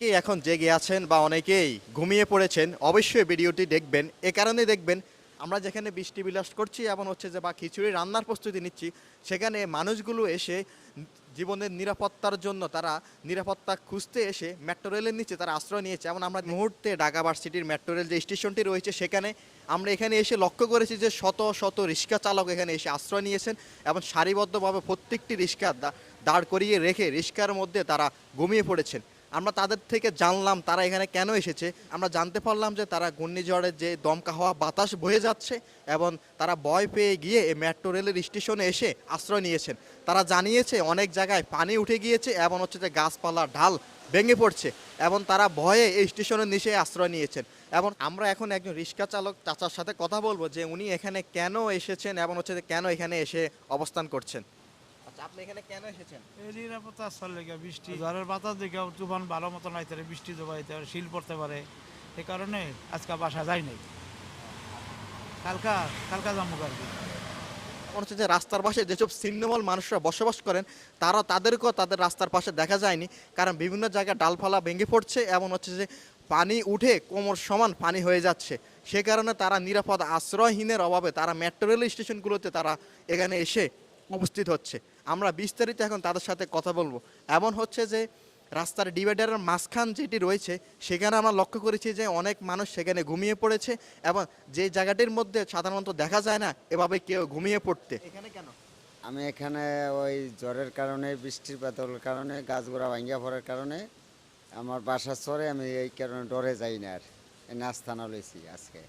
কে এখন জেগে আছেন বা অনেকেই ঘুমিয়ে পড়েছেন, অবশ্যই ভিডিওটি দেখবেন। এ কারণে দেখবেন, আমরা যেখানে বৃষ্টি বিলাস করছি এবং হচ্ছে যে বা খিচুড়ি রান্নার প্রস্তুতি নিচ্ছি, সেখানে মানুষগুলো এসে জীবনের নিরাপত্তার জন্য তারা নিরাপত্তা খুঁজতে এসে মেট্রো রেলের নিচে তারা আশ্রয় নিয়েছে। এবং আমরা মুহূর্তে ঢাকা ভার্সিটির মেট্রো রেল যে স্টেশনটি রয়েছে সেখানে আমরা এখানে এসে লক্ষ্য করেছি যে শত শত রিক্সা চালক এখানে এসে আশ্রয় নিয়েছেন এবং সারিবদ্ধভাবে প্রত্যেকটি রিক্সা দাঁড় করিয়ে রেখে রিক্সার মধ্যে তারা ঘুমিয়ে পড়েছেন। আমরা তাদের থেকে জানলাম তারা এখানে কেন এসেছে। আমরা জানতে পারলাম যে তারা ঘূর্ণিঝড়ের যে দমকা হওয়া বাতাস বয়ে যাচ্ছে এবং তারা ভয় পেয়ে গিয়ে এই মেট্রো রেলের স্টেশনে এসে আশ্রয় নিয়েছেন। তারা জানিয়েছে অনেক জায়গায় পানি উঠে গিয়েছে এবং হচ্ছে যে গাছপালা ঢাল ভেঙে পড়ছে এবং তারা ভয়ে এই স্টেশনের নিচে আশ্রয় নিয়েছেন। এবং আমরা এখন একজন রিক্সা চালক চাচার সাথে কথা বলবো যে উনি এখানে কেন এসেছেন এবং হচ্ছে যে কেন এখানে এসে অবস্থান করছেন। আচ্ছা, আপনি এখানে কেন এসেছেন? এই নিরাপত্তা আসলে লেগে বৃষ্টি ঝড়ের বাতাস দেখে তুফান ভালো মতন আইতে পারে, বৃষ্টি জমাইতে পারে, শিল পড়তে পারে। এই কারণে আজকে বাসা যাই নাই। কালকা কালকা যাবো আর কি। মনে হচ্ছে যে রাস্তার পাশে যেসব ছিন্নমূল মানুষরা বসবাস করেন তাদেরকেও তাদের রাস্তার পাশে দেখা যায়নি, কারণ বিভিন্ন জায়গায় ডালপালা ভেঙে পড়ছে এবং হচ্ছে যে পানি উঠে কোমর সমান পানি হয়ে যাচ্ছে। সে কারণে তারা নিরাপদ আশ্রয়হীনের অভাবে তারা মেট্রো রেল স্টেশনগুলোতে তারা এখানে এসে উপস্থিত হচ্ছে। আমরা বিস্তারিত এখন তাদের সাথে কথা বলবো। এমন হচ্ছে যে রাস্তার ডিভাইডারের মাঝখান যেটি রয়েছে সেখানে আমরা লক্ষ্য করেছি যে অনেক মানুষ সেখানে ঘুমিয়ে পড়েছে এবং যে জায়গাটির মধ্যে সাধারণত দেখা যায় না এভাবে কেউ ঘুমিয়ে পড়তে। এখানে কেন? আমি এখানে ওই জ্বরের কারণে, বৃষ্টির বাদলের কারণে, গাছগুড়া ভাঙ্গা পড়ার কারণে আমার বাসার চরে আমি এই কারণে ডরে যাই না। আর নাস্তানা লইছি আজকে।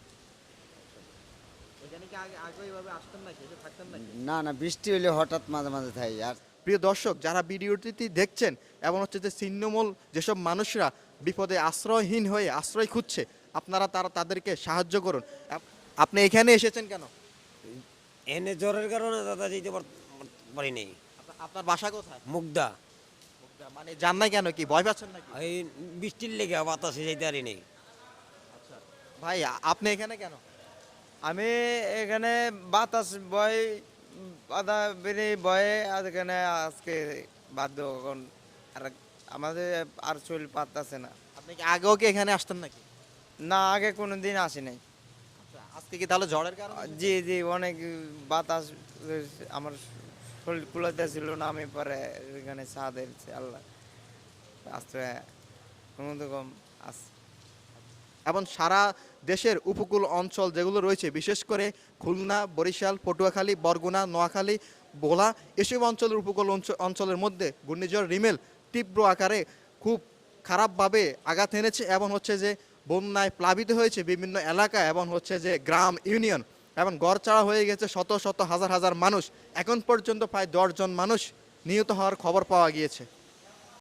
এখানে কি আগে এইভাবে আসতেন নাকি, এসে থাকতেন নাকি? না না, বৃষ্টি হইলে হঠাৎ মাঝে মাঝে থাই। আর প্রিয় দর্শক, যারা ভিডিওটি দেখছেন এবং হচ্ছে যে ছিন্নমূল যেসব মানুষরা বিপদে আশ্রয়হীন হয়ে আশ্রয় খুঁজছে, আপনারা তাদেরকে সাহায্য করুন। আপনি এখানে এসেছেন কেন? এনে জ্বরের কারণে দাদা যেতে পারি নাই। আপনার বাসা কোথায়? মুগদা। মানে জান নাই কেন, কি ভয় পাচ্ছেন নাকি? এই বৃষ্টির লেগে বাতাসে যেতে পারি নাই। ভাই, আপনি এখানে কেন? আমি এখানে বাতাস বয় বাধা বেড়ে বয়ে আর এখানে আজকে বাধ্য এখন আর আমাদের আর চুল পাতাছে না। আপনি কি আগেও কি এখানে আসতেন নাকি? না, আগে কোনো দিন আসি নাই। আজকে কি তাহলে ঝড়ের কারণে? জি জি, অনেক বাতাস, আমার শরীর কুলাতে ছিল না, আমি পরে এখানে ছাদের আল্লাহ আশ্রয় কোনো রকম আস। এবং সারা দেশের উপকূল অঞ্চল যেগুলো রয়েছে, বিশেষ করে খুলনা, বরিশাল, পটুয়াখালী, বরগুনা, নোয়াখালী, ভোলা, এসব অঞ্চলের উপকূল অঞ্চলের মধ্যে ঘূর্ণিঝড় রিমেল তীব্র আকারে খুব খারাপভাবে আঘাত এনেছে এবং হচ্ছে যে বন্যায় প্লাবিত হয়েছে বিভিন্ন এলাকা এবং হচ্ছে যে গ্রাম ইউনিয়ন এবং গড়চাড়া হয়ে গেছে শত শত হাজার হাজার মানুষ। এখন পর্যন্ত প্রায় 10 জন মানুষ নিহত হওয়ার খবর পাওয়া গিয়েছে।